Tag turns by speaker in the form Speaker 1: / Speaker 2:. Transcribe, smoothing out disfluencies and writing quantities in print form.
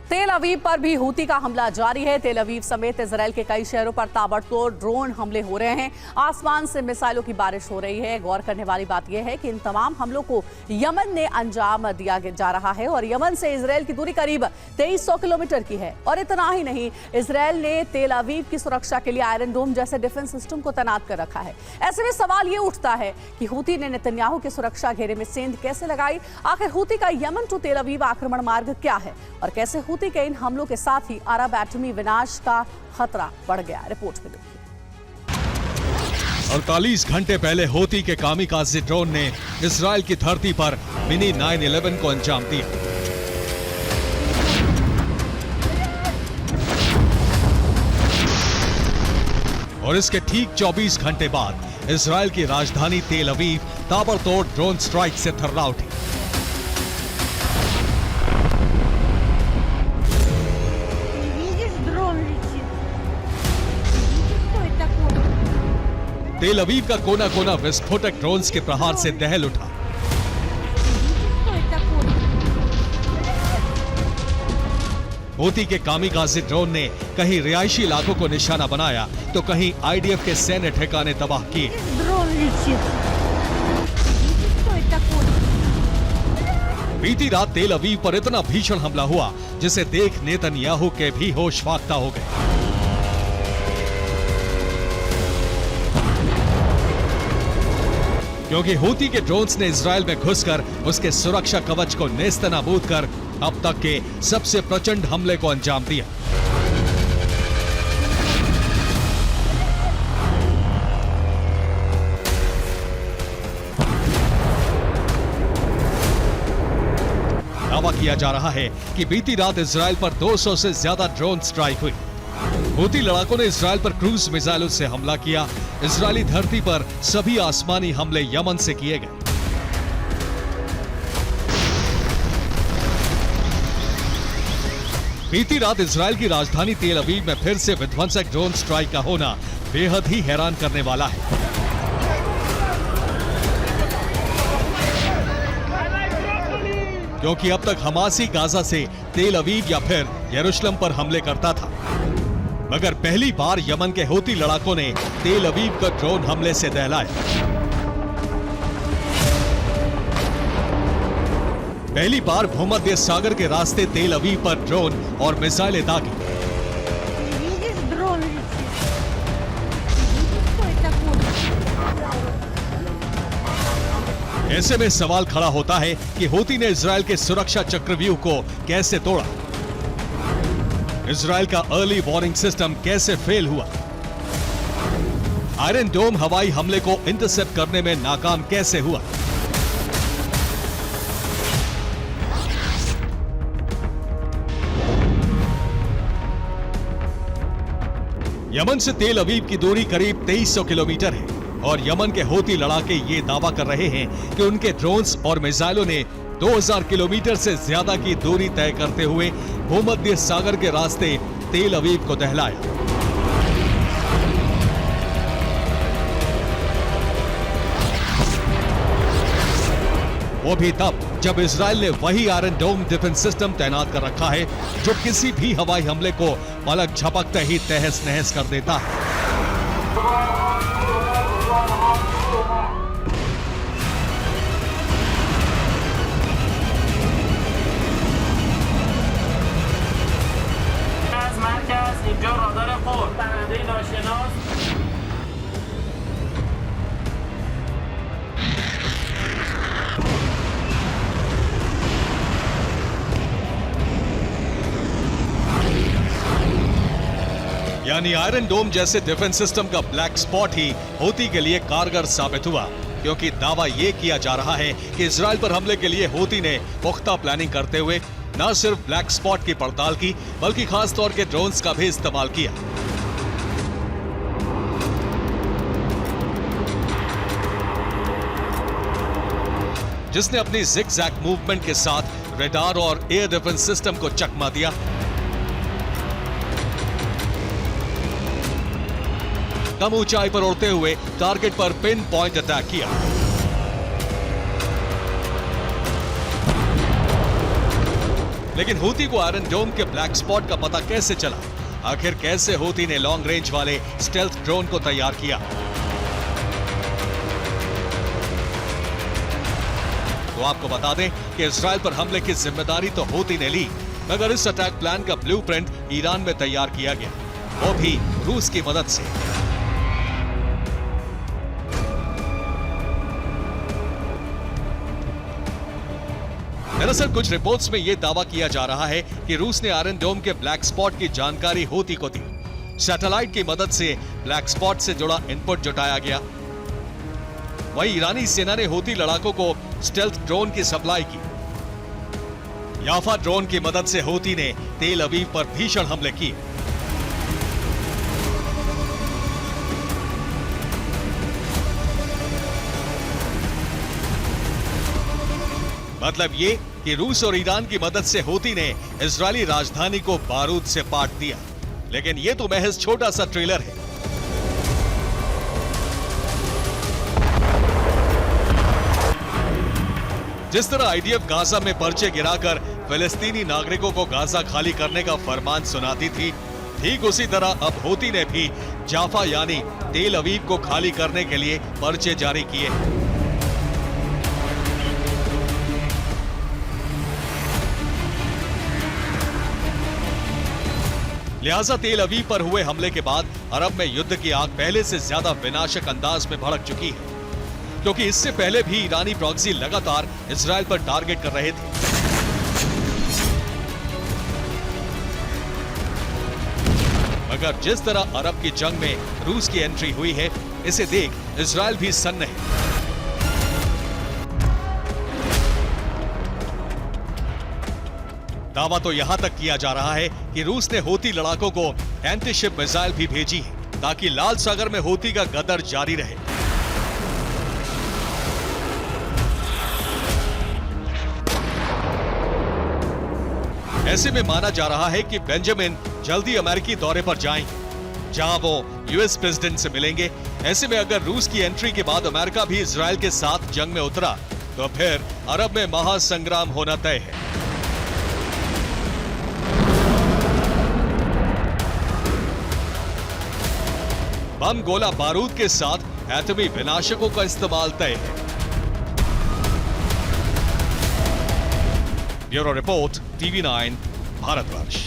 Speaker 1: तेल अवीव पर भी हूती का हमला जारी है। तेल अवीव समेत इजराइल के कई शहरों पर ताबड़तोड़ ड्रोन हमले हो रहे हैं। आसमान से मिसाइलों की बारिश हो रही है। गौर करने वाली बात यह है कि इन तमाम हमलों को यमन ने अंजाम दिया जा रहा है और यमन से इजराइल की दूरी करीब 2300 किलोमीटर की है। और इतना ही नहीं, इजराइल ने तेल अवीव की सुरक्षा के लिए आयरन डोम जैसे डिफेंस सिस्टम को तैनात कर रखा है। ऐसे में सवाल ये उठता है कि हूती ने नेतन्याहू के सुरक्षा घेरे में सेंध कैसे लगाई? आखिर हूती का यमन टू तेल अवीव आक्रमण मार्ग क्या है और कैसे हूती के इन हमलों के साथ ही अरब एटमी विनाश का खतरा बढ़ गया? रिपोर्ट में देखिए।
Speaker 2: 48 घंटे पहले हूती के कामिकाज़े ड्रोन ने इजराइल की धरती पर मिनी 9/11 को अंजाम दिया। और इसके ठीक 24 घंटे बाद इजराइल की राजधानी तेल अवीव ताबड़तोड़ ड्रोन स्ट्राइक से थर्रा उठी। तेल अवीव का कोना कोना विस्फोटक ड्रोन्स के प्रहार से दहल उठा। हूती के कामिकाज़े ड्रोन ने कहीं रिहायशी इलाकों को निशाना बनाया तो कहीं आईडीएफ के सैन्य ठिकाने तबाह किए। बीती रात तेल अवीव पर इतना भीषण हमला हुआ जिसे देख नेतन्याहू के भी होश फाख्ता हो गए। क्योंकि हूती के ड्रोन्स ने इजराइल में घुसकर उसके सुरक्षा कवच को नेस्तनाबूद कर अब तक के सबसे प्रचंड हमले को अंजाम दिया। दावा किया जा रहा है कि बीती रात इजराइल पर 200 से ज्यादा ड्रोन स्ट्राइक हुई। हूती लड़ाकों ने इजराइल पर क्रूज मिसाइलों से हमला किया। इजरायली धरती पर सभी आसमानी हमले यमन से किए गए। बीती रात इजराइल की राजधानी तेल अवीव में फिर से विध्वंसक ड्रोन स्ट्राइक का होना बेहद ही हैरान करने वाला है। क्योंकि अब तक हमास ही गाजा से तेल अवीव या फिर यरूशलेम पर हमले करता था, मगर पहली बार यमन के हूती लड़ाकों ने तेल अवीव को ड्रोन हमले से दहलाया। पहली बार भूमध्य सागर के रास्ते तेल अवीव पर ड्रोन और मिसाइलें दागी। ऐसे में सवाल खड़ा होता है कि हूती ने इजराइल के सुरक्षा चक्रव्यूह को कैसे तोड़ा? इजराइल का अर्ली वार्निंग सिस्टम कैसे फेल हुआ? आयरन डोम हवाई हमले को इंटरसेप्ट करने में नाकाम कैसे हुआ? यमन से तेल अवीव की दूरी करीब 2300 किलोमीटर है और यमन के हूती लड़ाके ये दावा कर रहे हैं कि उनके ड्रोन्स और मिसाइलों ने 2000 किलोमीटर से ज्यादा की दूरी तय करते हुए भूमध्य सागर के रास्ते तेल अवीव को दहलाया। वो भी तब जब इजराइल ने वही आयरन डोम डिफेंस सिस्टम तैनात कर रखा है जो किसी भी हवाई हमले को पलक झपकते ही तहस नहस कर देता है। यानी आयरन डोम जैसे डिफेंस सिस्टम का ब्लैक स्पॉट ही हूती के लिए कारगर साबित हुआ, क्योंकि दावा यह किया जा रहा है कि इजराइल पर हमले के लिए हूती ने पुख्ता प्लानिंग करते हुए न सिर्फ ब्लैक स्पॉट की पड़ताल की बल्कि खास तौर के ड्रोन्स का भी इस्तेमाल किया। जिसने अपनी जिग-जैग मूवमेंट के साथ रडार और एयर डिफेंस सिस्टम को चकमा दिया। कम ऊंचाई पर उड़ते हुए टारगेट पर पिन पॉइंट अटैक किया। लेकिन हूती को आयरन डोम के ब्लैक स्पॉट का पता कैसे चला? आखिर कैसे हूती ने लॉन्ग रेंज वाले स्टेल्थ ड्रोन को तैयार किया? तो आपको बता दें कि इजराइल पर हमले की जिम्मेदारी तो हूती ने ली, मगर इस अटैक प्लान का ब्लूप्रिंट ईरान में तैयार किया गया, वो भी रूस की मदद से। दरअसल कुछ रिपोर्ट्स में यह दावा किया जा रहा है कि रूस ने आयरन डोम के ब्लैक स्पॉट की जानकारी हूती को दी। सैटेलाइट की मदद से ब्लैक स्पॉट से जुड़ा इनपुट जुटाया गया। वहीं ईरानी सेना ने हूती लड़ाकों को स्टेल्थ ड्रोन की सप्लाई की। याफा ड्रोन की मदद से हूती ने तेल अवीव पर भीषण हमले किए। मतलब ये कि रूस और ईरान की मदद से हूती ने इजरायली राजधानी को बारूद से पाट दिया। लेकिन ये तो महज छोटा सा ट्रेलर है। जिस तरह आईडीएफ गाजा में पर्चे गिराकर फिलिस्तीनी नागरिकों को गाजा खाली करने का फरमान सुनाती थी, ठीक उसी तरह अब हूती ने भी जाफा यानी तेल अवीव को खाली करने के लिए पर्चे जारी किए। लिहाजा तेल अवीव पर हुए हमले के बाद अरब में युद्ध की आग पहले से ज्यादा विनाशक अंदाज में भड़क चुकी है, क्योंकि इससे पहले भी ईरानी प्रॉक्सी लगातार इजराइल पर टारगेट कर रहे थे। मगर जिस तरह अरब की जंग में रूस की एंट्री हुई है, इसे देख इजराइल भी सन्न है। दावा तो यहां तक किया जा रहा है कि रूस ने हूती लड़ाकों को एंटी शिप मिसाइल भी भेजी है, ताकि लाल सागर में हूती का गदर जारी रहे। ऐसे में माना जा रहा है कि बेंजामिन जल्दी अमेरिकी दौरे पर जाएंगे, जहां वो यूएस प्रेसिडेंट से मिलेंगे। ऐसे में अगर रूस की एंट्री के बाद अमेरिका भी इजराइल के साथ जंग में उतरा, तो फिर अरब में महासंग्राम होना तय है। बम गोला बारूद के साथ एटमी विनाशकों का इस्तेमाल तय है। Bureau report, TV9, Bharatvarsh.